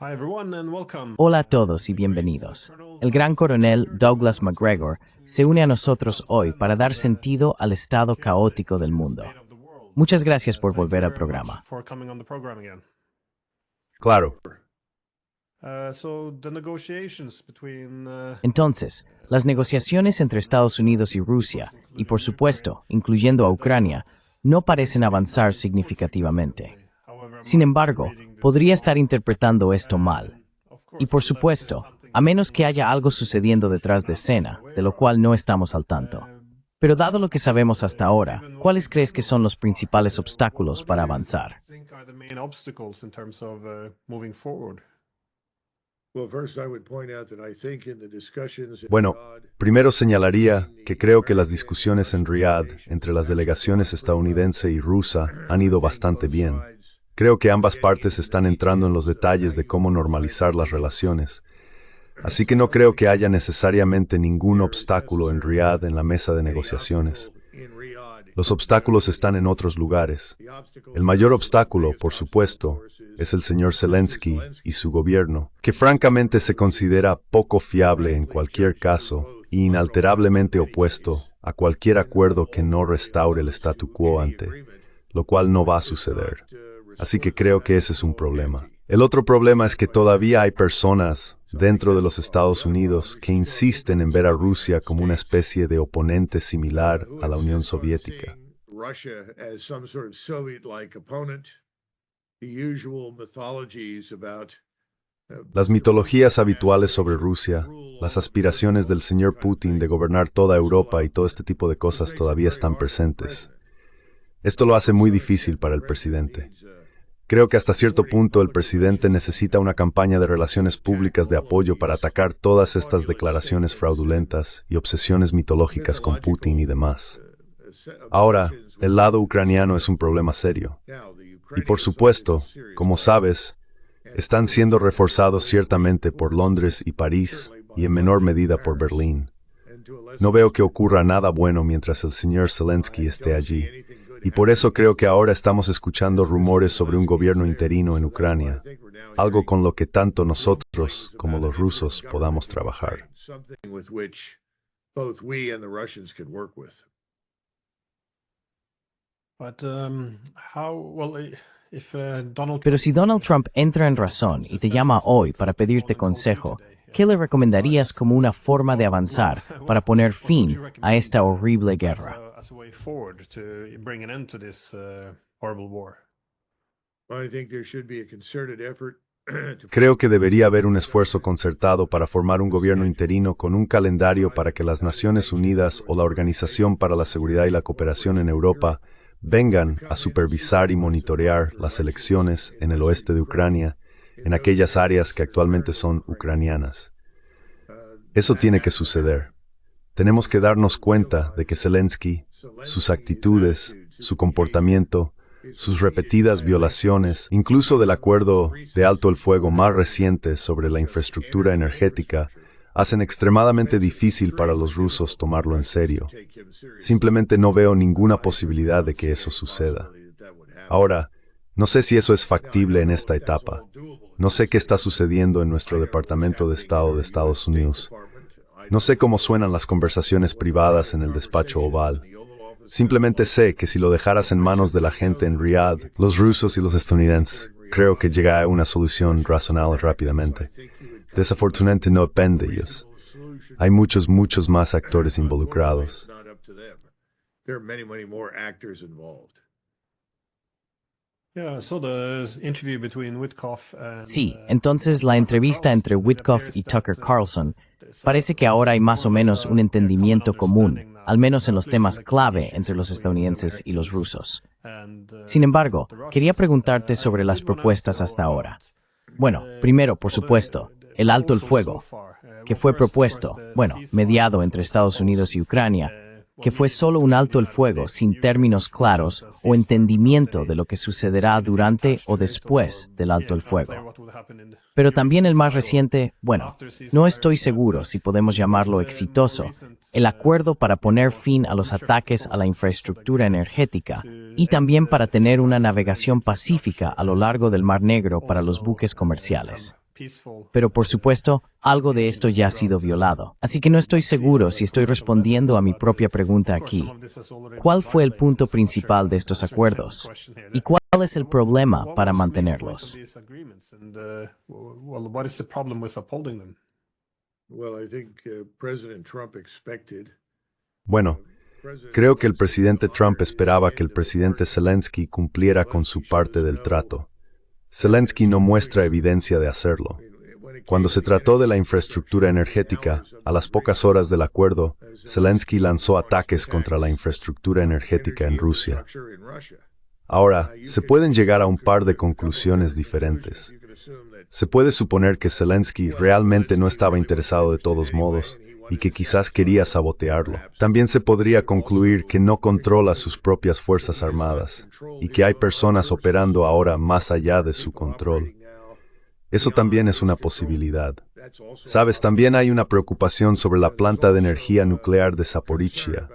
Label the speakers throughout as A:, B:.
A: Hi everyone and welcome.
B: Hola a todos y bienvenidos. El gran coronel Douglas MacGregor se une a nosotros hoy para dar sentido al estado caótico del mundo. Muchas gracias por volver al programa.
A: For coming on the program again.
C: Claro.
A: So the negotiations between
B: Entonces, las negociaciones entre Estados Unidos y Rusia, y por supuesto, incluyendo a Ucrania, no parecen avanzar significativamente. Sin embargo, podría estar interpretando esto mal. Y por supuesto, a menos que haya algo sucediendo detrás de escena, de lo cual no estamos al tanto. Pero dado lo que sabemos hasta ahora, ¿cuáles crees que son los principales obstáculos para avanzar?
A: are the main obstacles in terms of moving forward?
C: Bueno, primero señalaría que creo que las discusiones en Riad entre las delegaciones estadounidense y rusa han ido bastante bien. Creo que ambas partes están entrando en los detalles de cómo normalizar las relaciones. Así que no creo que haya necesariamente ningún obstáculo en Riad en la mesa de negociaciones. Los obstáculos están en otros lugares. El mayor obstáculo, por supuesto, es el señor Zelensky y su gobierno, que francamente se considera poco fiable en cualquier caso y inalterablemente opuesto a cualquier acuerdo que no restaure el statu quo ante, lo cual no va a suceder. Así que creo que ese es un problema. El otro problema es que todavía hay personas dentro de los Estados Unidos que insisten en ver a Rusia como una especie de oponente similar a la Unión Soviética. Las mitologías habituales sobre Rusia, las aspiraciones del señor Putin de gobernar toda Europa y todo este tipo de cosas todavía están presentes. Esto lo hace muy difícil para el presidente. Creo que hasta cierto punto el presidente necesita una campaña de relaciones públicas de apoyo para atacar todas estas declaraciones fraudulentas y obsesiones mitológicas con Putin y demás. Ahora, el lado ucraniano es un problema serio. Y por supuesto, como sabes, están siendo reforzados ciertamente por Londres y París y en menor medida por Berlín. No veo que ocurra nada bueno mientras el señor Zelensky esté allí. Y por eso creo que ahora estamos escuchando rumores sobre un gobierno interino en Ucrania, algo con lo que tanto nosotros como los rusos podamos trabajar.
A: But Donald
B: Pero si Donald Trump entra en razón y te llama hoy para pedirte consejo, ¿qué le recomendarías como una forma de avanzar para poner fin a esta horrible guerra?
A: as a way forward to bring an end to this horrible war?
C: Creo que debería haber un esfuerzo concertado para formar un gobierno interino con un calendario para que las Naciones Unidas o la Organización para la Seguridad y la Cooperación en Europa vengan a supervisar y monitorear las elecciones en el oeste de Ucrania, en aquellas áreas que actualmente son ucranianas. Eso tiene que suceder. Tenemos que darnos cuenta de que Zelensky, sus actitudes, su comportamiento, sus repetidas violaciones, incluso del acuerdo de alto el fuego más reciente sobre la infraestructura energética, hacen extremadamente difícil para los rusos tomarlo en serio. Simplemente no veo ninguna posibilidad de que eso suceda. Ahora, no sé si eso es factible en esta etapa. No sé qué está sucediendo en nuestro Departamento de Estado de Estados Unidos. No sé cómo suenan las conversaciones privadas en el despacho oval. Simplemente sé que si lo dejaras en manos de la gente en Riad, los rusos y los estadounidenses, creo que llega a una solución razonable rápidamente. Desafortunadamente no depende de ellos. Hay muchos más actores involucrados.
B: Sí, entonces la entrevista entre Witkoff y Tucker Carlson parece que ahora hay más o menos un entendimiento común, al menos en los temas clave entre los estadounidenses y los rusos. Sin embargo, quería preguntarte sobre las propuestas hasta ahora. Bueno, primero, por supuesto, el alto el fuego, que fue propuesto, mediado entre Estados Unidos y Ucrania, que fue solo un alto el fuego sin términos claros o entendimiento de lo que sucederá durante o después del alto el fuego. Pero también el más reciente, no estoy seguro si podemos llamarlo exitoso, el acuerdo para poner fin a los ataques a la infraestructura energética y también para tener una navegación pacífica a lo largo del Mar Negro para los buques comerciales. Pero por supuesto, algo de esto ya ha sido violado. Así que no estoy seguro si estoy respondiendo a mi propia pregunta aquí. ¿Cuál fue el punto principal de estos acuerdos? ¿Y cuál es el problema para mantenerlos?
C: Bueno, creo que el presidente Trump esperaba que el presidente Zelensky cumpliera con su parte del trato. Zelensky no muestra evidencia de hacerlo. Cuando se trató de la infraestructura energética, a las pocas horas del acuerdo, Zelensky lanzó ataques contra la infraestructura energética en Rusia. Ahora, se pueden llegar a un par de conclusiones diferentes. Se puede suponer que Zelensky realmente no estaba interesado de todos modos y que quizás quería sabotearlo. También se podría concluir que no controla sus propias fuerzas armadas y que hay personas operando ahora más allá de su control. Eso también es una posibilidad. Sabes, también hay una preocupación sobre la planta de energía nuclear de Zaporizhia.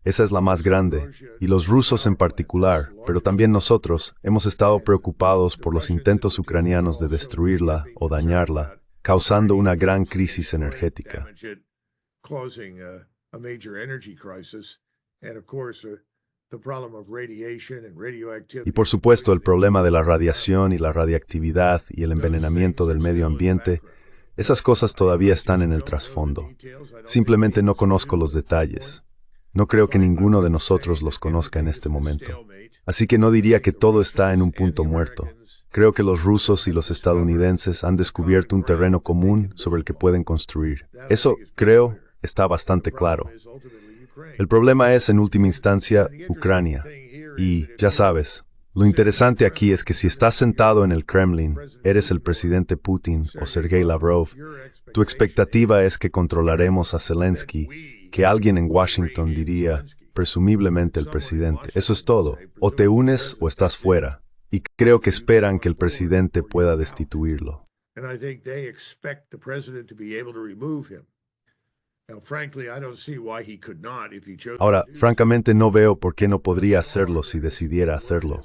C: Esa es la más grande, y los rusos en particular, pero también nosotros, hemos estado preocupados por los intentos ucranianos de destruirla o dañarla, causando una gran crisis energética. Y por supuesto el problema de la radiación y la radiactividad y el envenenamiento del medio ambiente, esas cosas todavía están en el trasfondo. Simplemente no conozco los detalles. No creo que ninguno de nosotros los conozca en este momento. Así que no diría que todo está en un punto muerto. Creo que los rusos y los estadounidenses han descubierto un terreno común sobre el que pueden construir. Eso, creo, está bastante claro. El problema es, en última instancia, Ucrania. Y, ya sabes, lo interesante aquí es que si estás sentado en el Kremlin, eres el presidente Putin o Sergei Lavrov, tu expectativa es que controlaremos a Zelensky, que alguien en Washington diría, presumiblemente el presidente. Eso es todo. O te unes o estás fuera. Y creo que esperan que el presidente pueda destituirlo. Ahora, francamente no veo por qué no podría hacerlo si decidiera hacerlo.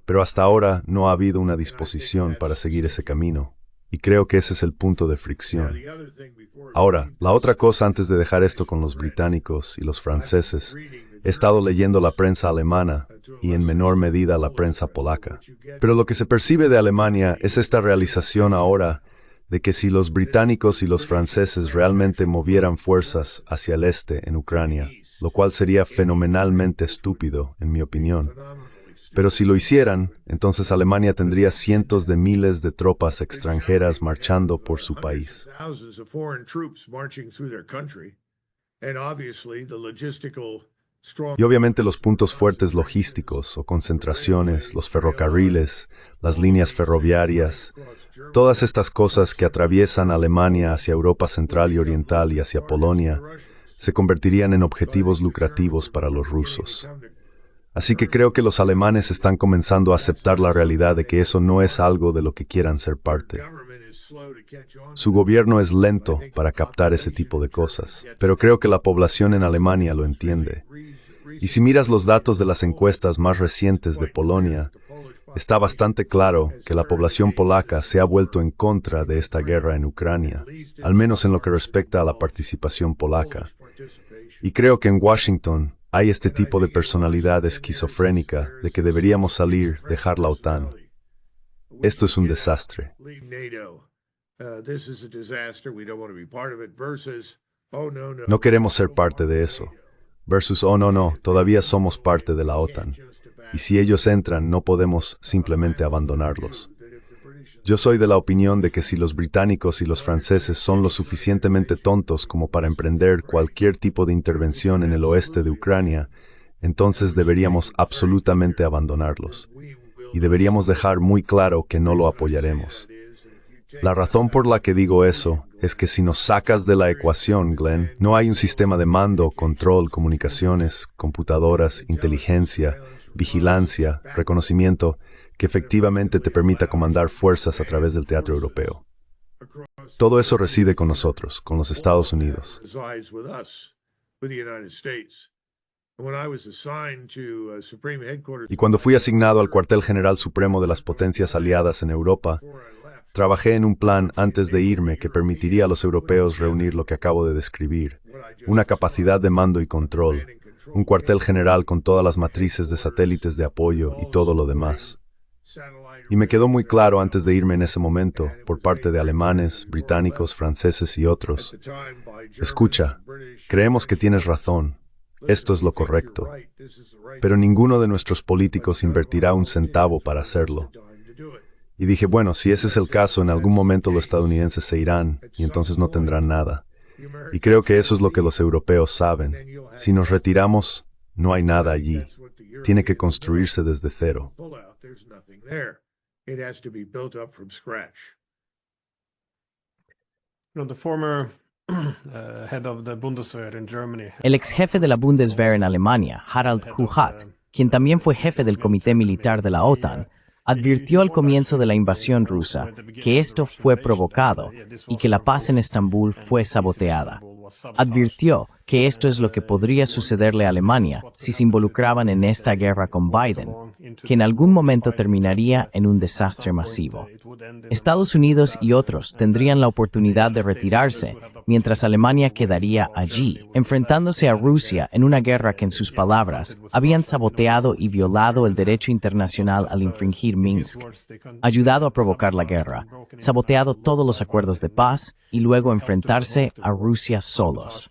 C: Pero hasta ahora no ha habido una disposición para seguir ese camino. Y creo que ese es el punto de fricción. Ahora, la otra cosa antes de dejar esto con los británicos y los franceses, he estado leyendo la prensa alemana y en menor medida la prensa polaca. Pero lo que se percibe de Alemania es esta realización ahora de que si los británicos y los franceses realmente movieran fuerzas hacia el este en Ucrania, lo cual sería fenomenalmente estúpido, en mi opinión. Pero si lo hicieran, entonces Alemania tendría cientos de miles de tropas extranjeras marchando por su país. Y obviamente los puntos fuertes logísticos o concentraciones, los ferrocarriles, las líneas ferroviarias, todas estas cosas que atraviesan Alemania hacia Europa Central y Oriental y hacia Polonia, se convertirían en objetivos lucrativos para los rusos. Así que creo que los alemanes están comenzando a aceptar la realidad de que eso no es algo de lo que quieran ser parte. Su gobierno es lento para captar ese tipo de cosas, pero creo que la población en Alemania lo entiende. Y si miras los datos de las encuestas más recientes de Polonia, está bastante claro que la población polaca se ha vuelto en contra de esta guerra en Ucrania, al menos en lo que respecta a la participación polaca. Y creo que en Washington hay este tipo de personalidad esquizofrénica de que deberíamos salir, dejar la OTAN. Esto es un desastre. No queremos ser parte de eso. Versus, oh no, todavía somos parte de la OTAN. Y si ellos entran, no podemos simplemente abandonarlos. Yo soy de la opinión de que si los británicos y los franceses son lo suficientemente tontos como para emprender cualquier tipo de intervención en el oeste de Ucrania, entonces deberíamos absolutamente abandonarlos. Y deberíamos dejar muy claro que no lo apoyaremos. La razón por la que digo eso es que si nos sacas de la ecuación, Glenn, no hay un sistema de mando, control, comunicaciones, computadoras, inteligencia, vigilancia, reconocimiento, que efectivamente te permita comandar fuerzas a través del teatro europeo. Todo eso reside con nosotros, con los Estados Unidos. Y cuando fui asignado al cuartel general supremo de las potencias aliadas en Europa, trabajé en un plan antes de irme que permitiría a los europeos reunir lo que acabo de describir, una capacidad de mando y control, un cuartel general con todas las matrices de satélites de apoyo y todo lo demás. Y me quedó muy claro antes de irme en ese momento, por parte de alemanes, británicos, franceses y otros. Escucha, creemos que tienes razón. Esto es lo correcto. Pero ninguno de nuestros políticos invertirá un centavo para hacerlo. Y dije, bueno, si ese es el caso, en algún momento los estadounidenses se irán y entonces no tendrán nada. Y creo que eso es lo que los europeos saben. Si nos retiramos, no hay nada allí. Tiene que construirse desde cero.
A: The former head of the Bundeswehr in Germany.
B: El ex jefe de la Bundeswehr en Alemania, Harald Kuhat, quien también fue jefe del Comité Militar de la OTAN, advirtió al comienzo de la invasión rusa que esto fue provocado y que la paz en Estambul fue saboteada. Advirtió que esto es lo que podría sucederle a Alemania si se involucraban en esta guerra con Biden, que en algún momento terminaría en un desastre masivo. Estados Unidos y otros tendrían la oportunidad de retirarse, mientras Alemania quedaría allí, enfrentándose a Rusia en una guerra que, en sus palabras, habían saboteado y violado el derecho internacional al infringir Minsk, ayudado a provocar la guerra, saboteado todos los acuerdos de paz y luego enfrentarse a Rusia solos.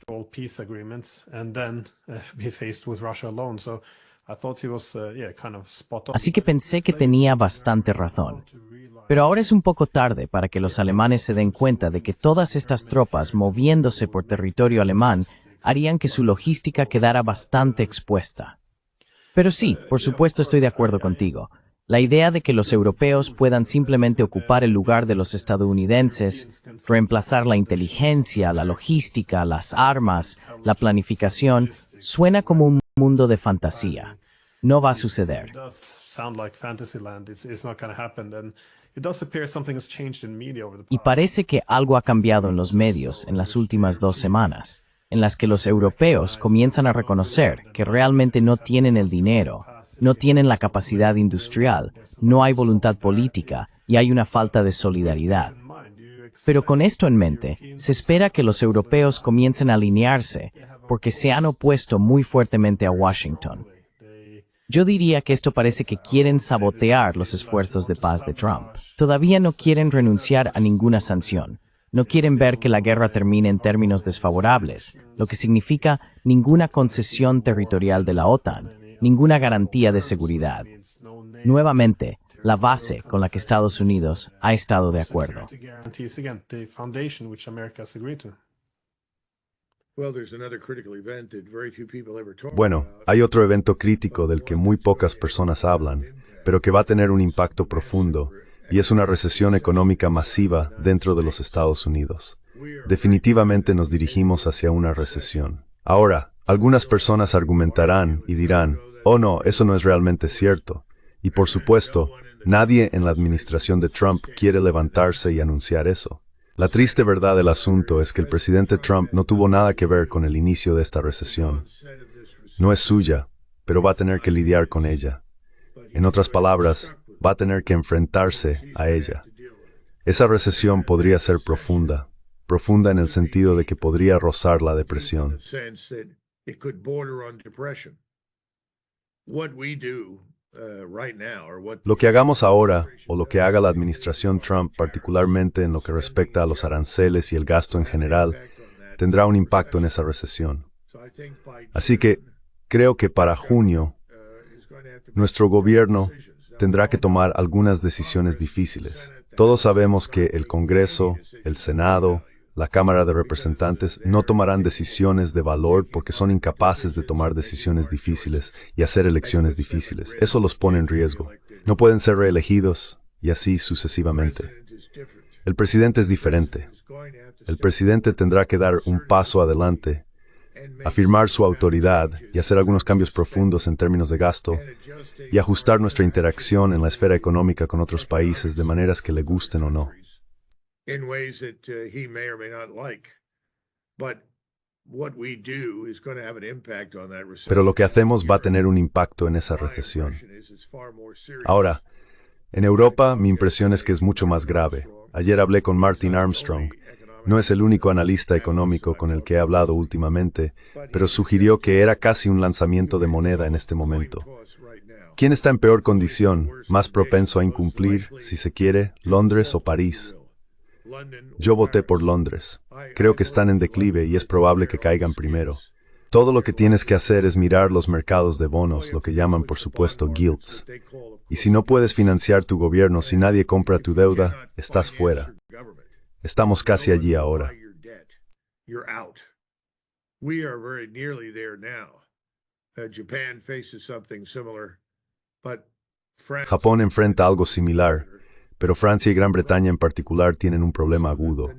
B: Así que pensé que tenía bastante razón. Pero ahora es un poco tarde para que los alemanes se den cuenta de que todas estas tropas moviéndose por territorio alemán harían que su logística quedara bastante expuesta. Pero sí, por supuesto estoy de acuerdo contigo. La idea de que los europeos puedan simplemente ocupar el lugar de los estadounidenses, reemplazar la inteligencia, la logística, las armas, la planificación, suena como un mundo de fantasía. No va a suceder. Y parece que algo ha cambiado en los medios en las últimas 2 semanas, en las que los europeos comienzan a reconocer que realmente no tienen el dinero, no tienen la capacidad industrial, no hay voluntad política y hay una falta de solidaridad. Pero con esto en mente, se espera que los europeos comiencen a alinearse porque se han opuesto muy fuertemente a Washington. Yo diría que esto parece que quieren sabotear los esfuerzos de paz de Trump. Todavía no quieren renunciar a ninguna sanción. No quieren ver que la guerra termine en términos desfavorables, lo que significa ninguna concesión territorial de la OTAN, ninguna garantía de seguridad. Nuevamente, la base con la que Estados Unidos ha estado de acuerdo.
C: Bueno, hay otro evento crítico del que muy pocas personas hablan, pero que va a tener un impacto profundo, y es una recesión económica masiva dentro de los Estados Unidos. Definitivamente nos dirigimos hacia una recesión. Ahora, algunas personas argumentarán y dirán, oh no, eso no es realmente cierto. Y por supuesto, nadie en la administración de Trump quiere levantarse y anunciar eso. La triste verdad del asunto es que el presidente Trump no tuvo nada que ver con el inicio de esta recesión. No es suya, pero va a tener que lidiar con ella. En otras palabras, va a tener que enfrentarse a ella. Esa recesión podría ser profunda, profunda en el sentido de que podría rozar la depresión. Lo que hagamos ahora, o lo que haga la administración Trump, particularmente en lo que respecta a los aranceles y el gasto en general, tendrá un impacto en esa recesión. Así que creo que para junio, nuestro gobierno tendrá que tomar algunas decisiones difíciles. Todos sabemos que el Congreso, el Senado, la Cámara de Representantes no tomarán decisiones de valor porque son incapaces de tomar decisiones difíciles y hacer elecciones difíciles. Eso los pone en riesgo. No pueden ser reelegidos y así sucesivamente. El presidente es diferente. El presidente tendrá que dar un paso adelante, afirmar su autoridad y hacer algunos cambios profundos en términos de gasto y ajustar nuestra interacción en la esfera económica con otros países de maneras que le gusten o no. Pero lo que hacemos va a tener un impacto en esa recesión. Ahora, en Europa mi impresión es que es mucho más grave. Ayer hablé con Martin Armstrong. No es el único analista económico con el que he hablado últimamente, pero sugirió que era casi un lanzamiento de moneda en este momento. ¿Quién está en peor condición, más propenso a incumplir, si se quiere, Londres o París? Yo voté por Londres. Creo que están en declive y es probable que caigan primero. Todo lo que tienes que hacer es mirar los mercados de bonos, lo que llaman por supuesto gilts. Y si no puedes financiar tu gobierno, si nadie compra tu deuda, estás fuera. Estamos casi allí ahora. Japón enfrenta algo similar, pero Francia y Gran Bretaña en particular tienen un problema agudo.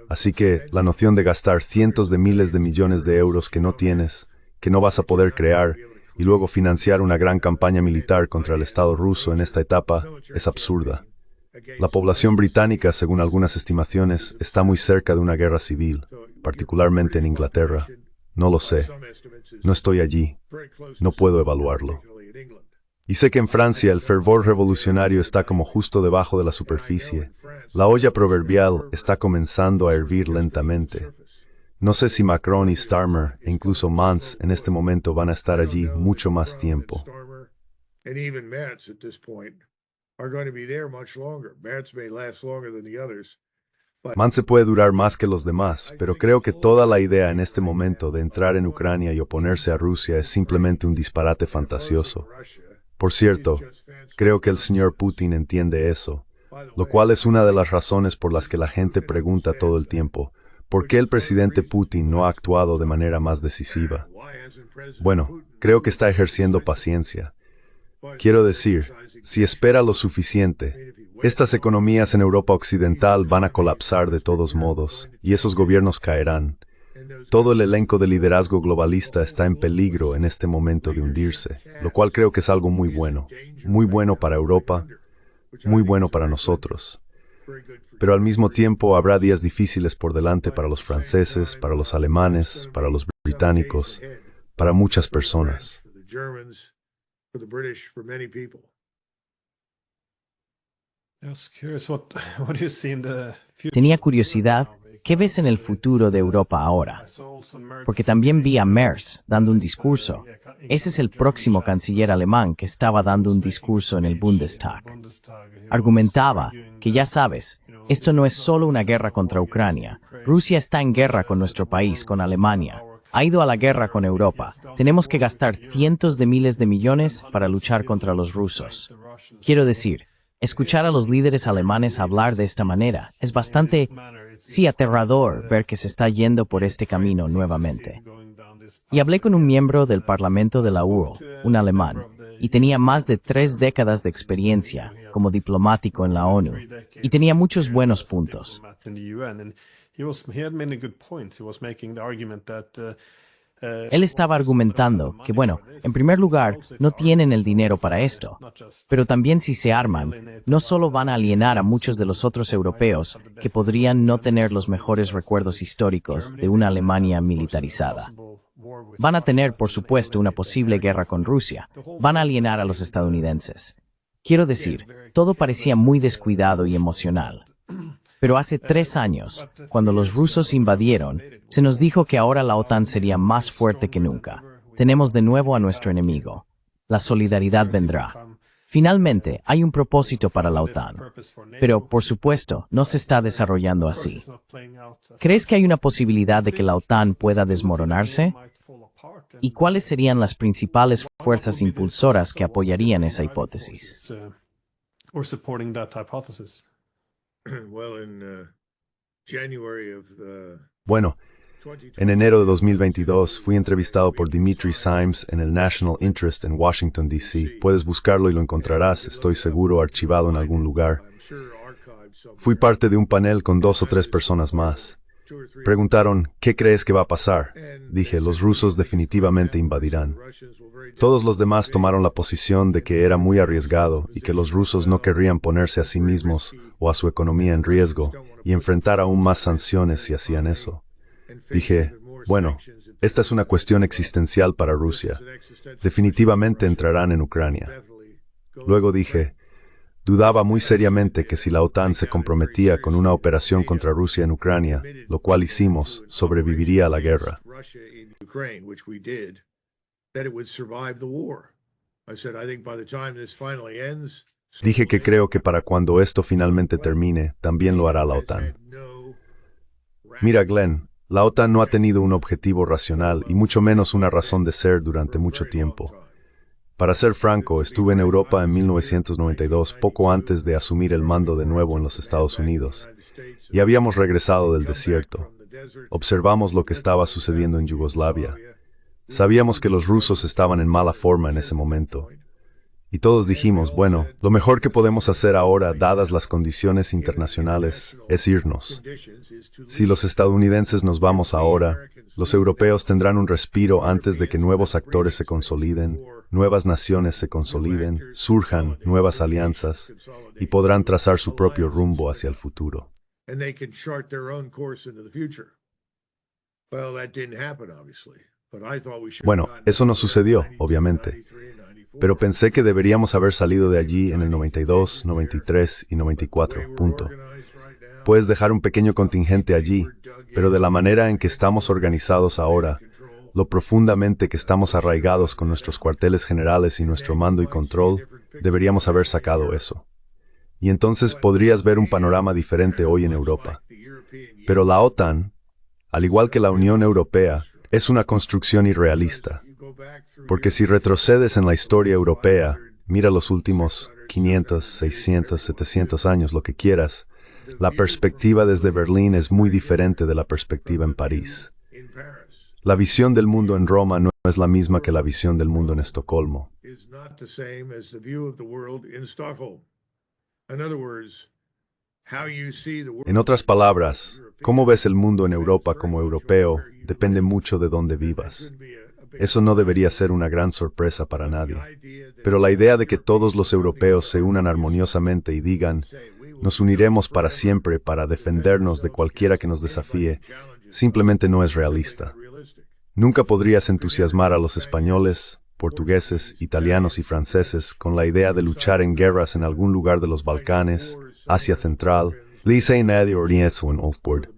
C: Así que la noción de gastar cientos de miles de millones de euros que no tienes, que no vas a poder crear, y luego financiar una gran campaña militar contra el Estado ruso en esta etapa es absurda. La población británica, según algunas estimaciones, está muy cerca de una guerra civil, particularmente en Inglaterra. No lo sé. No estoy allí. No puedo evaluarlo. Y sé que en Francia el fervor revolucionario está como justo debajo de la superficie. La olla proverbial está comenzando a hervir lentamente. No sé si Macron y Starmer, e incluso Mance, en este momento van a estar allí mucho más tiempo. Mance puede durar más que los demás, pero creo que toda la idea en este momento de entrar en Ucrania y oponerse a Rusia es simplemente un disparate fantasioso. Por cierto, creo que el señor Putin entiende eso, lo cual es una de las razones por las que la gente pregunta todo el tiempo, ¿por qué el presidente Putin no ha actuado de manera más decisiva? Bueno, creo que está ejerciendo paciencia. Quiero decir, si espera lo suficiente, estas economías en Europa Occidental van a colapsar de todos modos, y esos gobiernos caerán. Todo el elenco de liderazgo globalista está en peligro en este momento de hundirse, lo cual creo que es algo muy bueno para Europa, muy bueno para nosotros. Pero al mismo tiempo habrá días difíciles por delante para los franceses, para los alemanes, para los británicos, para muchas personas.
B: Tenía curiosidad, ¿qué ves en el futuro de Europa ahora? Porque también vi a Merz dando un discurso. Ese es el próximo canciller alemán que estaba dando un discurso en el Bundestag. Argumentaba que, ya sabes, esto no es solo una guerra contra Ucrania. Rusia está en guerra con nuestro país, con Alemania. Ha ido a la guerra con Europa. Tenemos que gastar cientos de miles de millones para luchar contra los rusos. Quiero decir, escuchar a los líderes alemanes hablar de esta manera es bastante, sí, aterrador ver que se está yendo por este camino nuevamente. Y hablé con un miembro del Parlamento de la URL, un alemán, y tenía más de 3 décadas de experiencia como diplomático en la ONU, y tenía muchos buenos puntos. Él estaba argumentando que, bueno, en primer lugar, no tienen el dinero para esto, pero también si se arman, no solo van a alienar a muchos de los otros europeos que podrían no tener los mejores recuerdos históricos de una Alemania militarizada. Van a tener, por supuesto, una posible guerra con Rusia. Van a alienar a los estadounidenses. Quiero decir, todo parecía muy descuidado y emocional. Pero hace 3 años, cuando los rusos invadieron, se nos dijo que ahora la OTAN sería más fuerte que nunca. Tenemos de nuevo a nuestro enemigo. La solidaridad vendrá. Finalmente, hay un propósito para la OTAN. Pero, por supuesto, no se está desarrollando así. ¿Crees que hay una posibilidad de que la OTAN pueda desmoronarse? ¿Y cuáles serían las principales fuerzas impulsoras que apoyarían esa hipótesis?
C: Bueno, en enero de 2022 fui entrevistado por Dimitri Simes en el National Interest en Washington, D.C. Puedes buscarlo y lo encontrarás, estoy seguro, archivado en algún lugar. Fui parte de un panel con 2 o 3 personas más. Preguntaron, ¿qué crees que va a pasar? Dije, los rusos definitivamente invadirán. Todos los demás tomaron la posición de que era muy arriesgado y que los rusos no querrían ponerse a sí mismos o a su economía en riesgo y enfrentar aún más sanciones si hacían eso. Dije, bueno, esta es una cuestión existencial para Rusia. Definitivamente entrarán en Ucrania. Luego dije, Dudaba muy seriamente que si la OTAN se comprometía con una operación contra Rusia en Ucrania, lo cual hicimos, sobreviviría a la guerra. Dije que creo que para cuando esto finalmente termine, también lo hará la OTAN. Mira, Glenn, la OTAN no ha tenido un objetivo racional y mucho menos una razón de ser durante mucho tiempo. Para ser franco, estuve en Europa en 1992, poco antes de asumir el mando de nuevo en los Estados Unidos, y habíamos regresado del desierto. Observamos lo que estaba sucediendo en Yugoslavia. Sabíamos que los rusos estaban en mala forma en ese momento. Y todos dijimos, bueno, lo mejor que podemos hacer ahora, dadas las condiciones internacionales, es irnos. Si los estadounidenses nos vamos ahora, los europeos tendrán un respiro antes de que nuevos actores se consoliden, nuevas naciones se consoliden, surjan nuevas alianzas y podrán trazar su propio rumbo hacia el futuro. Bueno, eso no sucedió, obviamente. Pero pensé que deberíamos haber salido de allí en el 92, 93 y 94, punto. Puedes dejar un pequeño contingente allí, pero de la manera en que estamos organizados ahora, lo profundamente que estamos arraigados con nuestros cuarteles generales y nuestro mando y control, deberíamos haber sacado eso. Y entonces podrías ver un panorama diferente hoy en Europa. Pero la OTAN, al igual que la Unión Europea, es una construcción irrealista. Porque si retrocedes en la historia europea, mira los últimos 500, 600, 700 años, lo que quieras, la perspectiva desde Berlín es muy diferente de la perspectiva en París. La visión del mundo en Roma no es la misma que la visión del mundo en Estocolmo. En otras palabras, cómo ves el mundo en Europa como europeo depende mucho de dónde vivas. Eso no debería ser una gran sorpresa para nadie. Pero la idea de que todos los europeos se unan armoniosamente y digan, nos uniremos para siempre para defendernos de cualquiera que nos desafíe, simplemente no es realista. Nunca podrías entusiasmar a los españoles, portugueses, italianos y franceses con la idea de luchar en guerras en algún lugar de los Balcanes, Asia Central, Medio Oriente o en Oldport.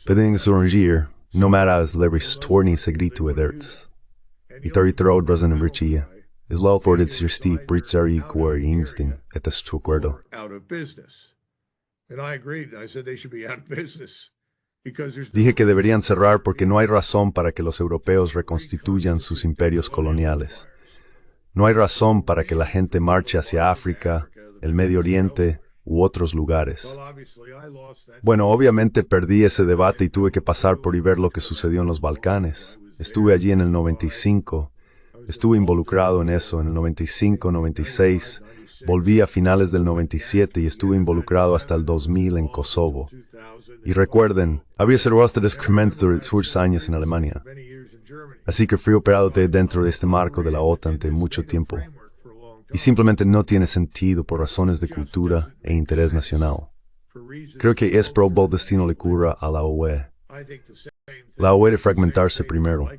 C: Pueden surgir, no maras levis torni segritu ederts. I territorod brazen en Brichia, is lawforded sir Steve Britzari Quar Ingstin, et est tu acuerdo. Dije que deberían cerrar porque no hay razón para que los europeos reconstituyan sus imperios coloniales. No hay razón para que la gente marche hacia África, el Medio Oriente u otros lugares. Bueno, obviamente perdí ese debate y tuve que pasar por y ver lo que sucedió en los Balcanes. Estuve allí en el 95, estuve involucrado en eso en el 95, 96, volví a finales del 97 y estuve involucrado hasta el 2000 en Kosovo. Y recuerden, había sido hasta descubrimiento durante 8 años en Alemania. Así que fui operado dentro de este marco de la OTAN de mucho tiempo. Y simplemente no tiene sentido por razones de cultura e interés nacional. Creo que es probable el destino le ocurra a la UE. La UE de fragmentarse primero.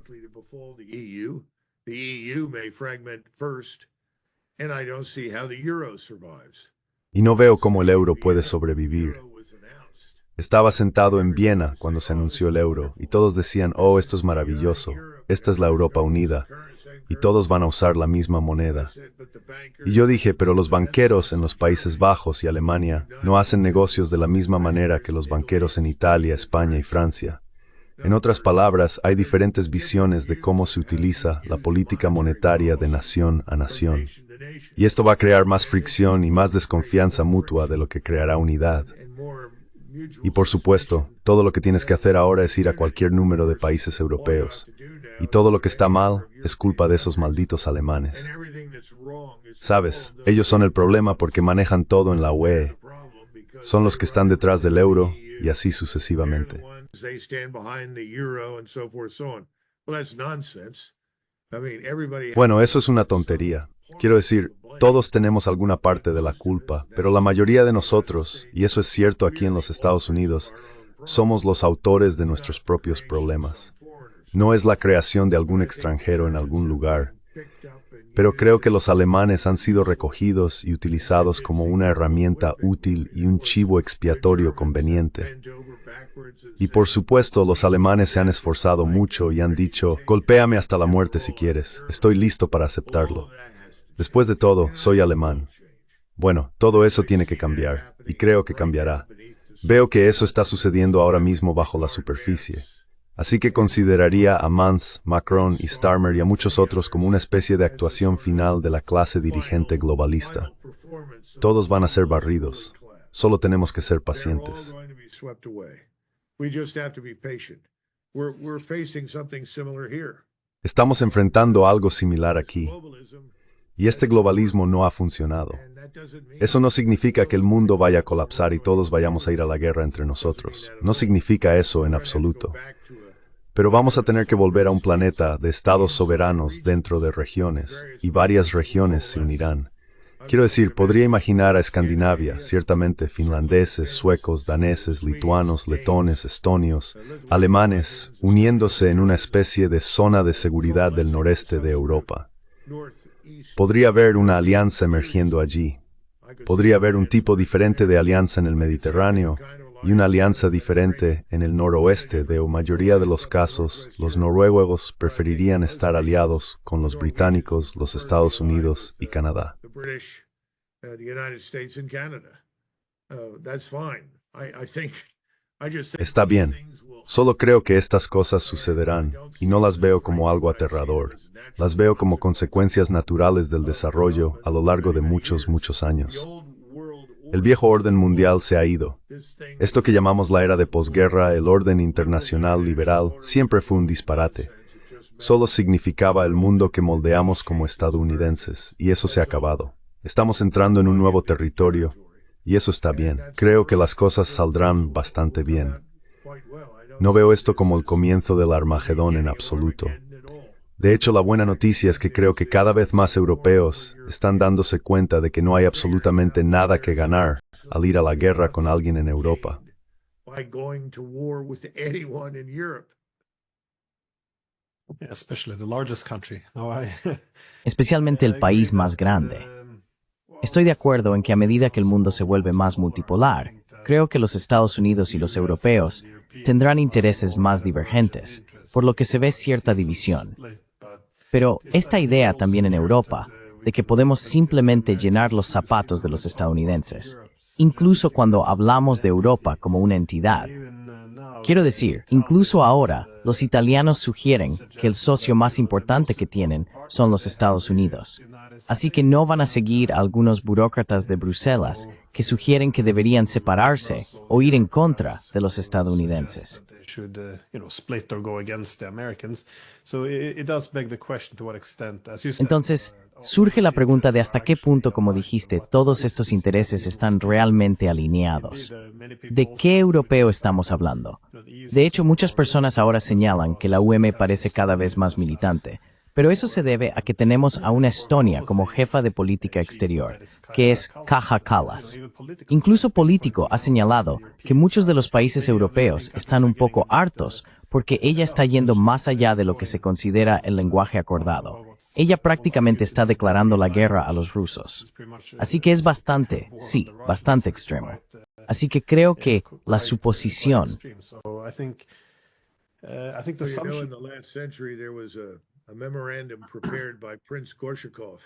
C: Y no veo cómo el euro puede sobrevivir. Estaba sentado en Viena cuando se anunció el euro, y todos decían, oh, esto es maravilloso, esta es la Europa unida, y todos van a usar la misma moneda. Y yo dije, pero los banqueros en los Países Bajos y Alemania no hacen negocios de la misma manera que los banqueros en Italia, España y Francia. En otras palabras, hay diferentes visiones de cómo se utiliza la política monetaria de nación a nación. Y esto va a crear más fricción y más desconfianza mutua de lo que creará unidad. Y por supuesto, todo lo que tienes que hacer ahora es ir a cualquier número de países europeos. Y todo lo que está mal es culpa de esos malditos alemanes. Sabes, ellos son el problema porque manejan todo en la UE. Son los que están detrás del euro y así sucesivamente. Bueno, eso es una tontería. Quiero decir, todos tenemos alguna parte de la culpa, pero la mayoría de nosotros, y eso es cierto aquí en los Estados Unidos, somos los autores de nuestros propios problemas. No es la creación de algún extranjero en algún lugar, Pero creo que los alemanes han sido recogidos y utilizados como una herramienta útil y un chivo expiatorio conveniente. Y por supuesto, los alemanes se han esforzado mucho y han dicho, golpéame hasta la muerte si quieres, estoy listo para aceptarlo. Después de todo, soy alemán. Bueno, todo eso tiene que cambiar, y creo que cambiará. Veo que eso está sucediendo ahora mismo bajo la superficie. Así que consideraría a Mans, Macron y Starmer y a muchos otros como una especie de actuación final de la clase dirigente globalista. Todos van a ser barridos. Solo tenemos que ser pacientes. Estamos enfrentando algo similar aquí. Y este globalismo no ha funcionado. Eso no significa que el mundo vaya a colapsar y todos vayamos a ir a la guerra entre nosotros. No significa eso en absoluto. Pero vamos a tener que volver a un planeta de estados soberanos dentro de regiones, y varias regiones se unirán. Quiero decir, podría imaginar a Escandinavia, ciertamente finlandeses, suecos, daneses, lituanos, letones, estonios, alemanes, uniéndose en una especie de zona de seguridad del noreste de Europa. Podría haber una alianza emergiendo allí. Podría haber un tipo diferente de alianza en el Mediterráneo y una alianza diferente en el noroeste de la mayoría de los casos. Los noruegos preferirían estar aliados con los británicos, los Estados Unidos y Canadá. Está bien. Solo creo que estas cosas sucederán y no las veo como algo aterrador. Las veo como consecuencias naturales del desarrollo a lo largo de muchos años. El viejo orden mundial se ha ido. Esto que llamamos la era de posguerra, el orden internacional liberal, siempre fue un disparate. Solo significaba el mundo que moldeamos como estadounidenses, y eso se ha acabado. Estamos entrando en un nuevo territorio, y eso está bien. Creo que las cosas saldrán bastante bien. No veo esto como el comienzo del Armagedón en absoluto. De hecho, la buena noticia es que creo que cada vez más europeos están dándose cuenta de que no hay absolutamente nada que ganar al ir a la guerra con alguien en Europa.
A: Especially the largest country.
B: Especialmente el país más grande. Estoy de acuerdo en que a medida que el mundo se vuelve más multipolar, creo que los Estados Unidos y los europeos tendrán intereses más divergentes, por lo que se ve cierta división. Pero esta idea también en Europa, de que podemos simplemente llenar los zapatos de los estadounidenses, incluso cuando hablamos de Europa como una entidad. Quiero decir, incluso ahora, los italianos sugieren que el socio más importante que tienen son los Estados Unidos. Así que no van a seguir a algunos burócratas de Bruselas que sugieren que deberían separarse o ir en contra de los estadounidenses. Entonces, surge la pregunta de hasta qué punto, como dijiste, todos estos intereses están realmente alineados. ¿De qué europeo estamos hablando? De hecho, muchas personas ahora señalan que la UM parece cada vez más militante, pero eso se debe a que tenemos a una Estonia como jefa de política exterior, que es Kaja Kallas. Incluso Político ha señalado que muchos de los países europeos están un poco hartos porque ella está yendo más allá de lo que se considera el lenguaje acordado. Ella prácticamente está declarando la guerra a los rusos. Así que es bastante extremo. Así que creo que la suposición...
D: a memorandum prepared by Prince Gorshakov.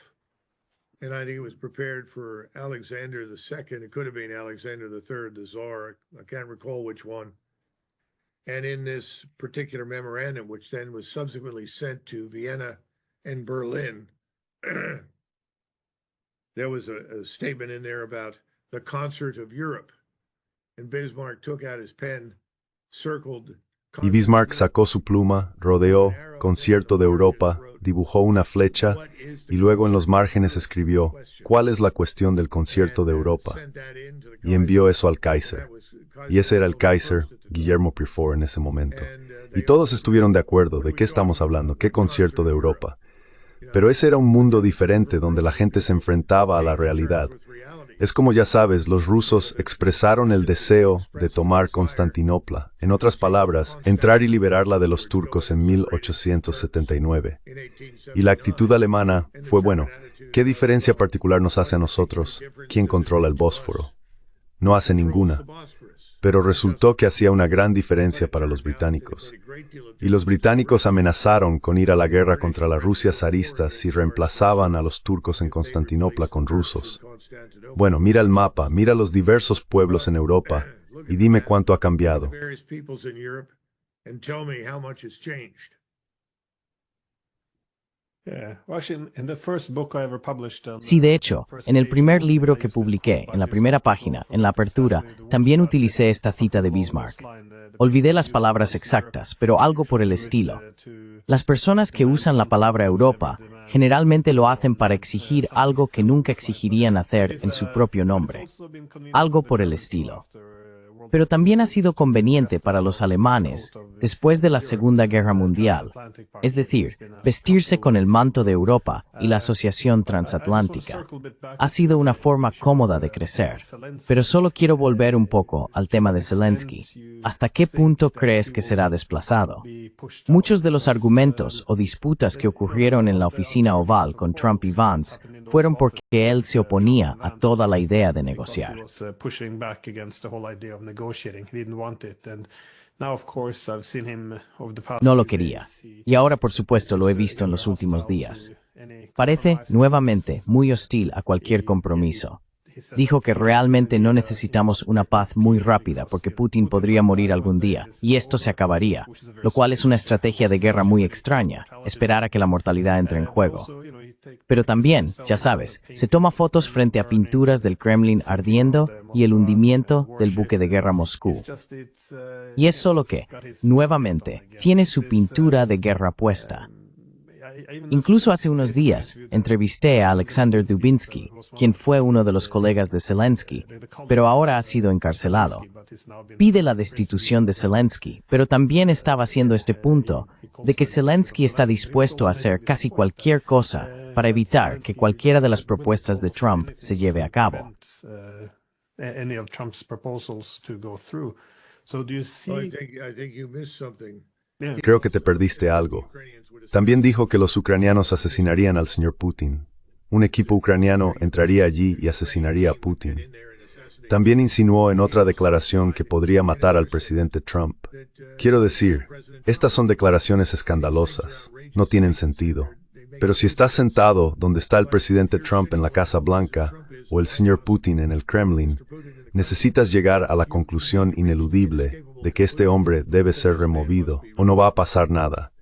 D: And I think it was prepared for Alexander II. It could have been Alexander III, the Tsar. I can't recall which one. And in this particular memorandum, which then was subsequently sent to Vienna and Berlin, there was a statement in there about the concert of Europe. And Bismarck took out his pen, circled...
C: Y Bismarck sacó su pluma, rodeó, concierto de Europa, dibujó una flecha y luego en los márgenes escribió, ¿cuál es la cuestión del concierto de Europa? Y envió eso al Kaiser. Y ese era el Kaiser, Guillermo Pifort en ese momento. Y todos estuvieron de acuerdo de qué estamos hablando, qué concierto de Europa. Pero ese era un mundo diferente donde la gente se enfrentaba a la realidad. Es como ya sabes, los rusos expresaron el deseo de tomar Constantinopla. En otras palabras, entrar y liberarla de los turcos en 1879. Y la actitud alemana fue, bueno, ¿qué diferencia particular nos hace a nosotros? ¿Quién controla el Bósforo? No hace ninguna. Pero resultó que hacía una gran diferencia para los británicos. Y los británicos amenazaron con ir a la guerra contra la Rusia zarista si reemplazaban a los turcos en Constantinopla con rusos. Bueno, mira el mapa, mira los diversos pueblos en Europa y dime cuánto ha cambiado.
B: Sí, de hecho, en el primer libro que publiqué, en la primera página, en la apertura, también utilicé esta cita de Bismarck. Olvidé las palabras exactas, pero algo por el estilo. Las personas que usan la palabra Europa generalmente lo hacen para exigir algo que nunca exigirían hacer en su propio nombre. Algo por el estilo. Pero también ha sido conveniente para los alemanes después de la Segunda Guerra Mundial, es decir, vestirse con el manto de Europa y la asociación transatlántica. Ha sido una forma cómoda de crecer. Pero solo quiero volver un poco al tema de Zelensky. ¿Hasta qué punto crees que será desplazado? Muchos de los argumentos o disputas que ocurrieron en la oficina oval con Trump y Vance fueron porque él se oponía a toda la idea de negociar. No lo quería. Y ahora, por supuesto, lo he visto en los últimos días. Parece, nuevamente, muy hostil a cualquier compromiso. Dijo que realmente no necesitamos una paz muy rápida porque Putin podría morir algún día, y esto se acabaría, lo cual es una estrategia de guerra muy extraña, esperar a que la mortalidad entre en juego. Pero también, ya sabes, se toma fotos frente a pinturas del Kremlin ardiendo y el hundimiento del buque de guerra Moscú. Y es solo que, nuevamente, tiene su pintura de guerra puesta. Incluso hace unos días, entrevisté a Alexander Dubinsky, quien fue uno de los colegas de Zelensky, pero ahora ha sido encarcelado. Pide la destitución de Zelensky, pero también estaba haciendo este punto de que Zelensky está dispuesto a hacer casi cualquier cosa para evitar que cualquiera de las propuestas de Trump se lleve a cabo.
C: Creo que te perdiste algo. También dijo que los ucranianos asesinarían al señor Putin. Un equipo ucraniano entraría allí y asesinaría a Putin. También insinuó en otra declaración que podría matar al presidente Trump. Quiero decir, estas son declaraciones escandalosas. No tienen sentido. Pero si estás sentado donde está el presidente Trump en la Casa Blanca o el señor Putin en el Kremlin, necesitas llegar a la conclusión ineludible de que este hombre debe ser removido o no va a pasar nada.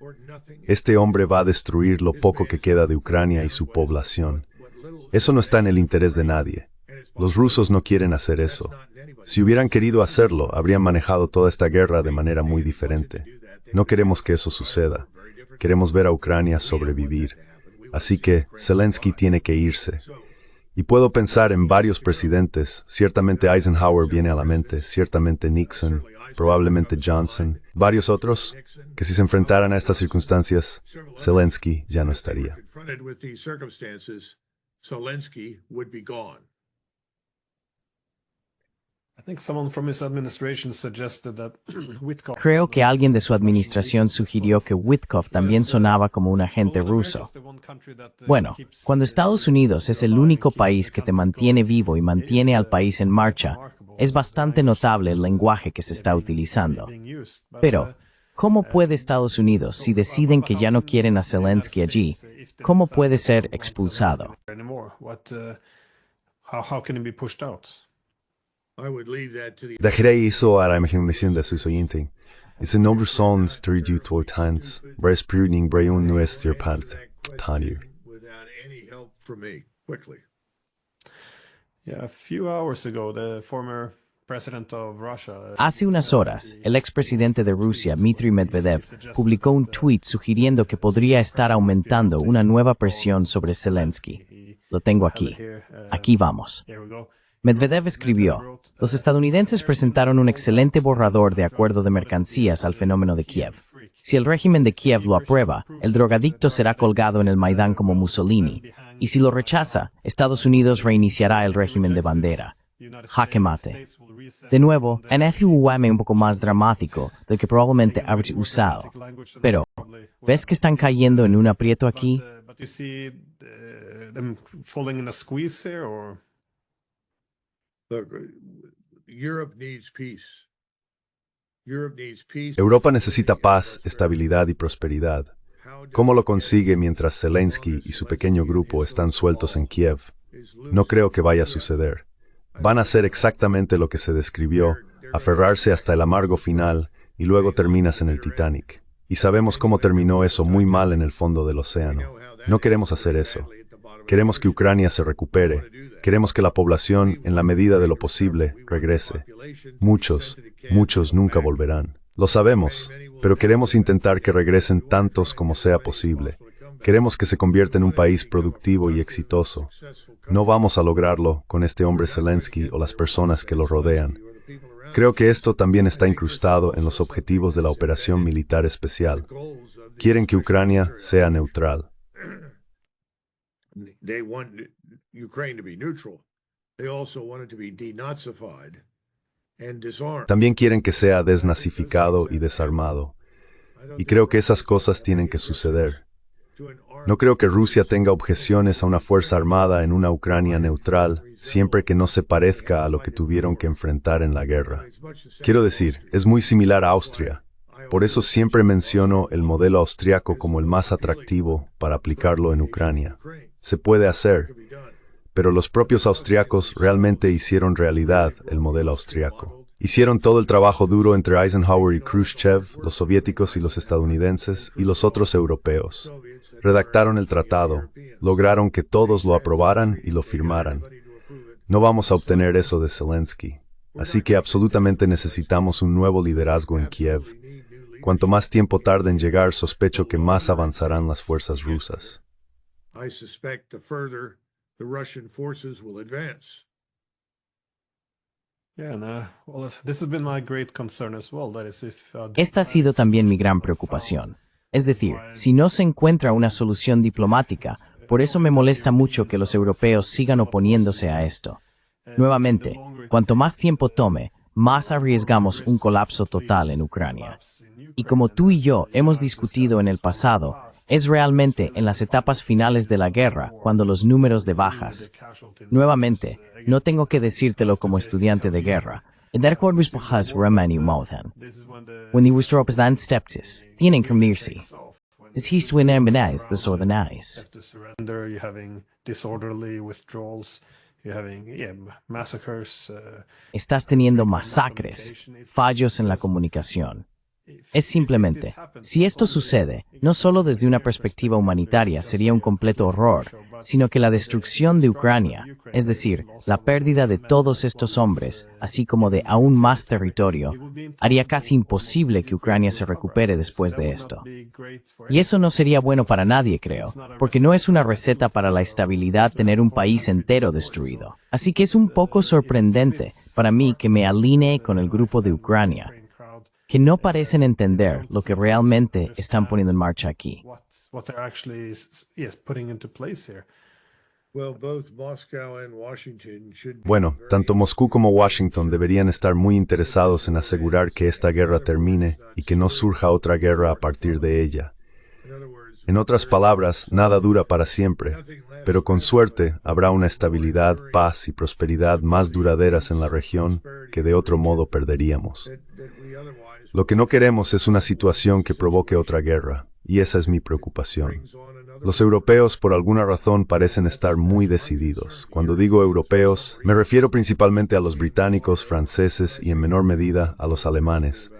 C: Este hombre va a destruir lo poco que queda de Ucrania y su población. Eso no está en el interés de nadie. Los rusos no quieren hacer eso. Si hubieran querido hacerlo, habrían manejado toda esta guerra de manera muy diferente. No queremos que eso suceda. Queremos ver a Ucrania sobrevivir. Así que Zelensky tiene que irse. Y puedo pensar en varios presidentes. Ciertamente Eisenhower viene a la mente, ciertamente Nixon, probablemente Johnson, varios otros, que si se enfrentaran a estas circunstancias, Zelensky ya no estaría.
B: Creo que alguien de su administración sugirió que Witkoff también sonaba como un agente ruso. Bueno, cuando Estados Unidos es el único país que te mantiene vivo y mantiene al país en marcha, es bastante notable el lenguaje que se está utilizando. Pero, ¿cómo puede Estados Unidos, si deciden que ya no quieren a Zelensky allí, cómo puede ser expulsado?
C: Dejaré eso a la imaginación de sus oyentes. Es un nombre son stereo tortans, bres pruding breun nuestra parte. Tanir.
B: Hace unas horas, el expresidente de Rusia, Dmitry Medvedev, publicó un tuit sugiriendo que podría estar aumentando una nueva presión sobre Zelensky. Lo tengo aquí. Aquí vamos. Medvedev escribió: los estadounidenses presentaron un excelente borrador de acuerdo de mercancías al fenómeno de Kiev. Si el régimen de Kiev lo aprueba, el drogadicto será colgado en el Maidán como Mussolini, y si lo rechaza, Estados Unidos reiniciará el régimen de Bandera. Jaque mate. De nuevo, en este UAM un poco más dramático de que probablemente habría usado. Pero, ¿ves que están cayendo en un aprieto aquí?
A: But you see them falling in a squeeze here, or
D: Look, Europe needs peace. Europe needs peace.
C: Europa necesita paz, estabilidad y prosperidad. ¿Cómo lo consigue mientras Zelensky y su pequeño grupo están sueltos en Kiev? No creo que vaya a suceder. Van a hacer exactamente lo que se describió, aferrarse hasta el amargo final y luego terminas en el Titanic. Y sabemos cómo terminó eso muy mal en el fondo del océano. No queremos hacer eso. Queremos que Ucrania se recupere. Queremos que la población, en la medida de lo posible, regrese. Muchos nunca volverán. Lo sabemos, pero queremos intentar que regresen tantos como sea posible. Queremos que se convierta en un país productivo y exitoso. No vamos a lograrlo con este hombre Zelensky o las personas que lo rodean. Creo que esto también está incrustado en los objetivos de la operación militar especial. Quieren que Ucrania sea neutral.
D: They want Ukraine to be neutral. They also want it to be denazified and disarmed.
C: También quieren que sea desnazificado y desarmado. Y creo que esas cosas tienen que suceder. No creo que Rusia tenga objeciones a una fuerza armada en una Ucrania neutral, siempre que no se parezca a lo que tuvieron que enfrentar en la guerra. Quiero decir, es muy similar a Austria. Por eso siempre menciono el modelo austriaco como el más atractivo para aplicarlo en Ucrania. Se puede hacer, pero los propios austriacos realmente hicieron realidad el modelo austriaco. Hicieron todo el trabajo duro entre Eisenhower y Khrushchev, los soviéticos y los estadounidenses, y los otros europeos. Redactaron el tratado, lograron que todos lo aprobaran y lo firmaran. No vamos a obtener eso de Zelensky. Así que absolutamente necesitamos un nuevo liderazgo en Kiev. Cuanto más tiempo tarde en llegar, sospecho que más avanzarán las fuerzas rusas.
D: I suspect the further the Russian forces will advance.
A: yeah, and well, this has been my great concern as well. That is, if
B: Esta ha sido también mi gran preocupación. Es decir, si no se encuentra una solución diplomática, por eso me molesta mucho que los europeos sigan oponiéndose a esto. Nuevamente, cuanto más tiempo tome, más arriesgamos un colapso total en Ucrania. Y como tú y yo hemos discutido en el pasado, es realmente en las etapas finales de la guerra cuando los números de bajas. Nuevamente, no tengo que decírtelo como estudiante de guerra. Daar wordt besproken Romani Mouthan. Wanneer we strop dan stepjes, tienen cremirsi. Is he's to enemies the southern eyes.
A: to surrender, you're having disorderly withdrawals, you're having massacres.
B: Estás teniendo masacres, fallos en la comunicación. Es simplemente, si esto sucede, no solo desde una perspectiva humanitaria sería un completo horror, sino que la destrucción de Ucrania, es decir, la pérdida de todos estos hombres, así como de aún más territorio, haría casi imposible que Ucrania se recupere después de esto. Y eso no sería bueno para nadie, creo, porque no es una receta para la estabilidad tener un país entero destruido. Así que es un poco sorprendente para mí que me alinee con el grupo de Ucrania, que no parecen entender lo que realmente están poniendo en marcha aquí.
A: What they're actually putting into place here.
D: Well, both Moscow and Washington should be
C: Bueno,
D: very
C: tanto Moscú como Washington deberían estar muy interesados en asegurar que esta guerra termine y que no surja otra guerra a partir de ella.
D: In other words,
C: En otras palabras, nada dura para siempre, pero con suerte habrá una estabilidad, paz y prosperidad más duraderas en la región que de otro modo perderíamos.
D: that we otherwise
C: Lo que no queremos es una situación que provoque otra guerra, y esa es mi preocupación.
D: brings on another.
C: Los europeos por alguna razón parecen estar muy decididos. Cuando digo europeos, me refiero principalmente a los británicos, franceses y en menor medida a los alemanes,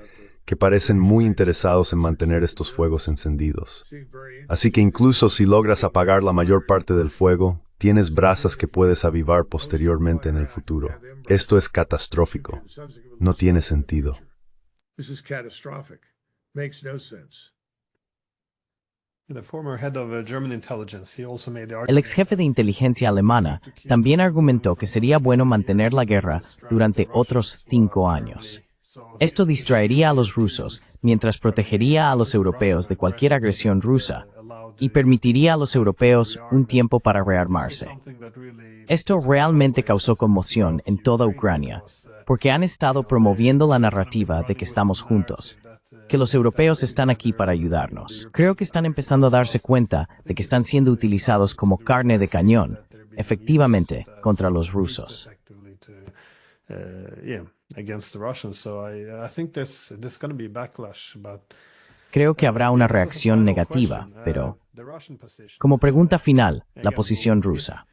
C: que parecen muy interesados en mantener estos fuegos encendidos.
D: Seem very
C: Así que incluso si logras apagar la mayor parte del fuego, tienes brasas que puedes avivar posteriormente en el futuro. Esto es catastrófico.
D: subsequent.
C: No tiene sentido.
D: This is catastrophic. Makes no sense.
A: The former head of German intelligence, he also made the
B: El
A: argument
B: ex jefe de inteligencia alemana también argumentó que sería bueno mantener la guerra durante otros 5 años. Esto distraería a los rusos, mientras protegería a los europeos de cualquier agresión rusa, y permitiría a los europeos un tiempo para rearmarse. Esto realmente causó conmoción en toda Ucrania, porque han estado promoviendo la narrativa de que estamos juntos, que los europeos están aquí para ayudarnos. Creo que están empezando a darse cuenta de que están siendo utilizados como carne de cañón, efectivamente, contra los rusos. Creo que habrá una reacción negativa, pero, como pregunta final, la posición rusa.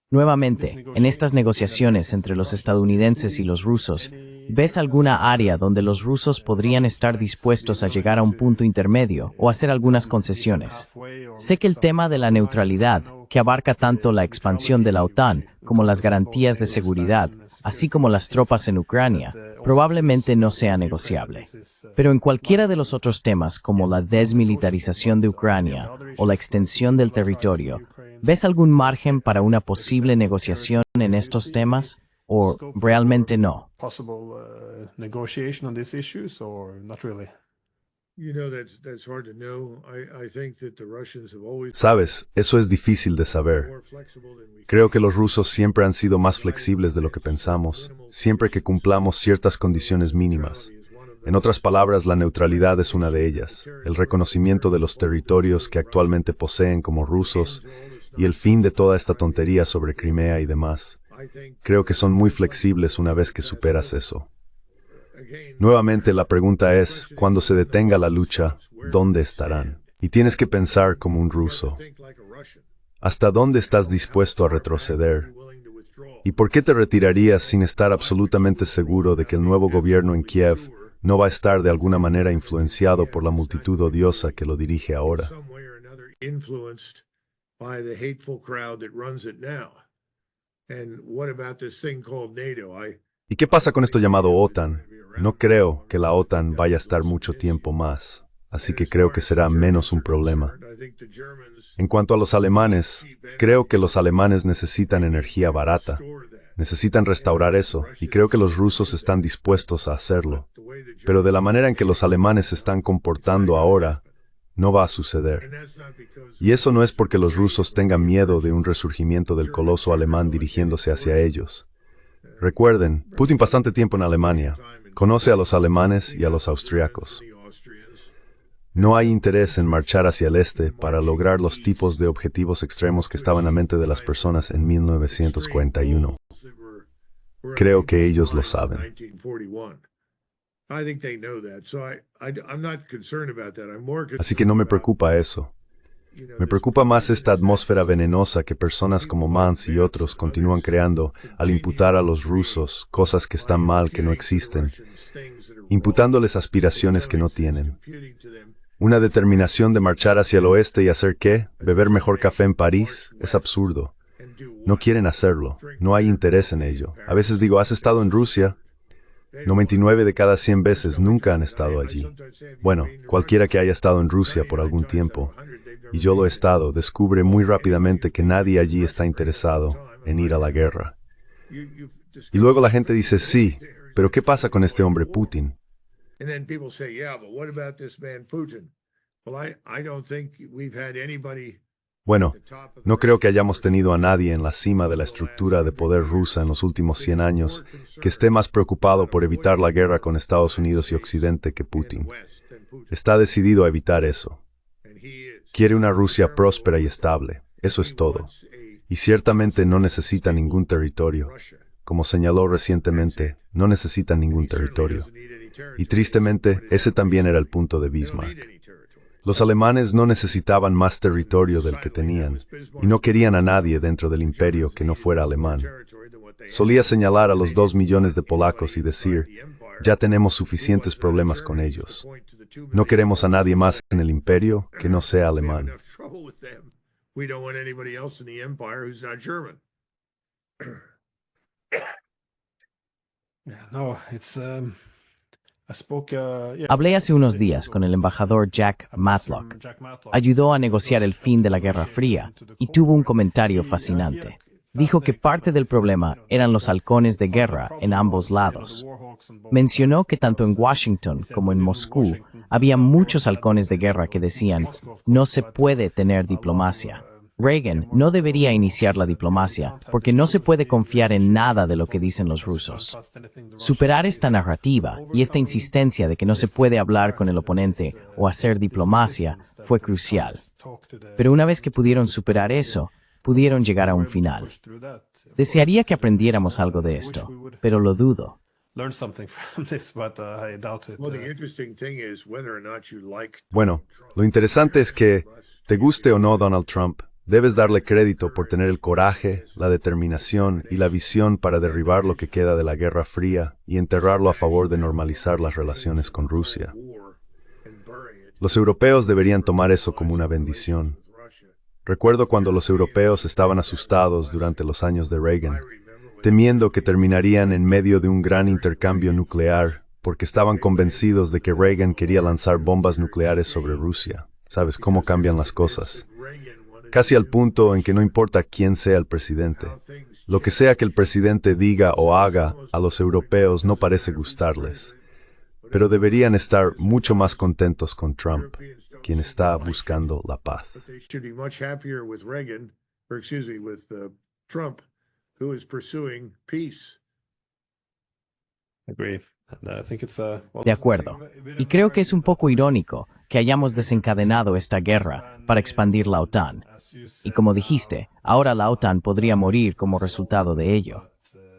B: Nuevamente, en estas negociaciones entre los estadounidenses y los rusos, ¿ves alguna área donde los rusos podrían estar dispuestos a llegar a un punto intermedio o hacer algunas concesiones? Sé que el tema de la neutralidad, que abarca tanto la expansión de la OTAN como las garantías de seguridad, así como las tropas en Ucrania, probablemente no sea negociable. Pero en cualquiera de los otros temas, como la desmilitarización de Ucrania o la extensión del territorio, ¿ves algún margen para una posible negociación en estos temas? ¿O realmente no?
C: Sabes, eso es difícil de saber. Creo que los rusos siempre han sido más flexibles de lo que pensamos, siempre que cumplamos ciertas condiciones mínimas. En otras palabras, la neutralidad es una de ellas, el reconocimiento de los territorios que actualmente poseen como rusos y el fin de toda esta tontería sobre Crimea y demás. Creo que son muy flexibles una vez que superas eso. Nuevamente, la pregunta es, cuando se detenga la lucha, ¿dónde estarán? Y tienes que pensar como un ruso. ¿Hasta dónde estás dispuesto a retroceder? ¿Y por qué te retirarías sin estar absolutamente seguro de que el nuevo gobierno en Kiev no va a estar de alguna manera influenciado por la multitud odiosa que lo dirige ahora? ¿Y qué pasa con esto llamado OTAN? No creo que la OTAN vaya a estar mucho tiempo más, así que creo que será menos un problema. En cuanto a los alemanes, creo que los alemanes necesitan energía barata, necesitan restaurar eso, y creo que los rusos están dispuestos a hacerlo. Pero de la manera en que los alemanes se están comportando ahora, no va a suceder. Y eso no es porque los rusos tengan miedo de un resurgimiento del coloso alemán dirigiéndose hacia ellos. Recuerden, Putin pasó bastante tiempo en Alemania, conoce a los alemanes y a los austriacos. No hay interés en marchar hacia el este para lograr los tipos de objetivos extremos que estaban en la mente de las personas en 1941. Creo que ellos lo saben. Así que no me preocupa eso. Me preocupa más esta atmósfera venenosa que personas como Mans y otros continúan creando al imputar a los rusos cosas que están mal, que no existen, imputándoles aspiraciones que no tienen. Una determinación de marchar hacia el oeste y hacer ¿qué? ¿Beber mejor café en París? Es absurdo. No quieren hacerlo. No hay interés en ello. A veces digo, ¿has estado en Rusia? 99 de cada 100 veces nunca han estado allí. Bueno, cualquiera que haya estado en Rusia por algún tiempo, y yo lo he estado, descubre muy rápidamente que nadie allí está interesado en ir a la guerra. Y luego la gente dice, sí, pero ¿qué pasa con este hombre Putin? Bueno, no creo que hayamos tenido a nadie en la cima de la estructura de poder rusa en los últimos 100 años que esté más preocupado por evitar la guerra con Estados Unidos y Occidente que Putin. Está decidido a evitar eso. Quiere una Rusia próspera y estable. Eso es todo. Y ciertamente no necesita ningún territorio. Como señaló recientemente, no necesita ningún territorio. Y tristemente, ese también era el punto de Bismarck. Los alemanes no necesitaban más territorio del que tenían, y no querían a nadie dentro del imperio que no fuera alemán. Solía señalar a los 2 millones de polacos y decir, ya tenemos suficientes problemas con ellos. No queremos a nadie más en el imperio que no sea alemán.
B: Hablé hace unos días con el embajador Jack Matlock. Ayudó a negociar el fin de la Guerra Fría y tuvo un comentario fascinante. dijo que parte del problema eran los halcones de guerra en ambos lados. Mencionó que tanto en Washington como en Moscú había muchos halcones de guerra que decían, no se puede tener diplomacia. Reagan no debería iniciar la diplomacia porque no se puede confiar en nada de lo que dicen los rusos. Superar esta narrativa y esta insistencia de que no se puede hablar con el oponente o hacer diplomacia fue crucial. Pero una vez que pudieron superar eso, pudieron llegar a un final. Desearía que aprendiéramos algo de esto, pero lo dudo.
A: Learn something from this, but I doubt it.
D: Well, the interesting thing is whether or not you like
C: Bueno, lo interesante es que, te guste o no Donald Trump, debes darle crédito por tener el coraje, la determinación y la visión para derribar lo que queda de la Guerra Fría y enterrarlo a favor de normalizar las relaciones con Rusia.
D: war and bury it.
C: Los europeos deberían tomar eso como una bendición. Recuerdo cuando los europeos estaban asustados durante los años de Reagan, temiendo que terminarían en medio de un gran intercambio nuclear, porque estaban convencidos de que Reagan quería lanzar bombas nucleares sobre Rusia. ¿Sabes cómo cambian las cosas? Casi al punto en que no importa quién sea el presidente. Lo que sea que el presidente diga o haga, a los europeos no parece gustarles. Pero deberían estar mucho más contentos con Trump, quien está buscando la paz.
D: But they should be much happier with Reagan, or excuse me, with Trump, who is pursuing peace.
A: Agree. And I think it's
B: De acuerdo. Y creo que es un poco irónico que hayamos desencadenado esta guerra para expandir la OTAN. Y como dijiste, ahora la OTAN podría morir como resultado de ello.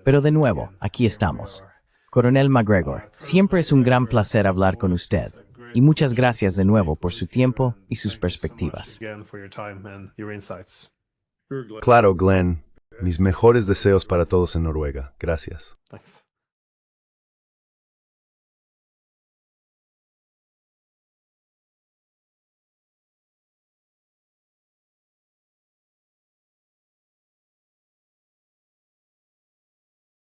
B: Pero de nuevo, aquí estamos. Coronel McGregor, siempre es un gran placer hablar con usted. Y muchas gracias de nuevo por su tiempo y sus perspectivas.
A: again for your time and your insights.
D: Sure, Glenn.
C: Claro, Glenn. Mis mejores deseos para todos en Noruega. Gracias.
A: Thanks.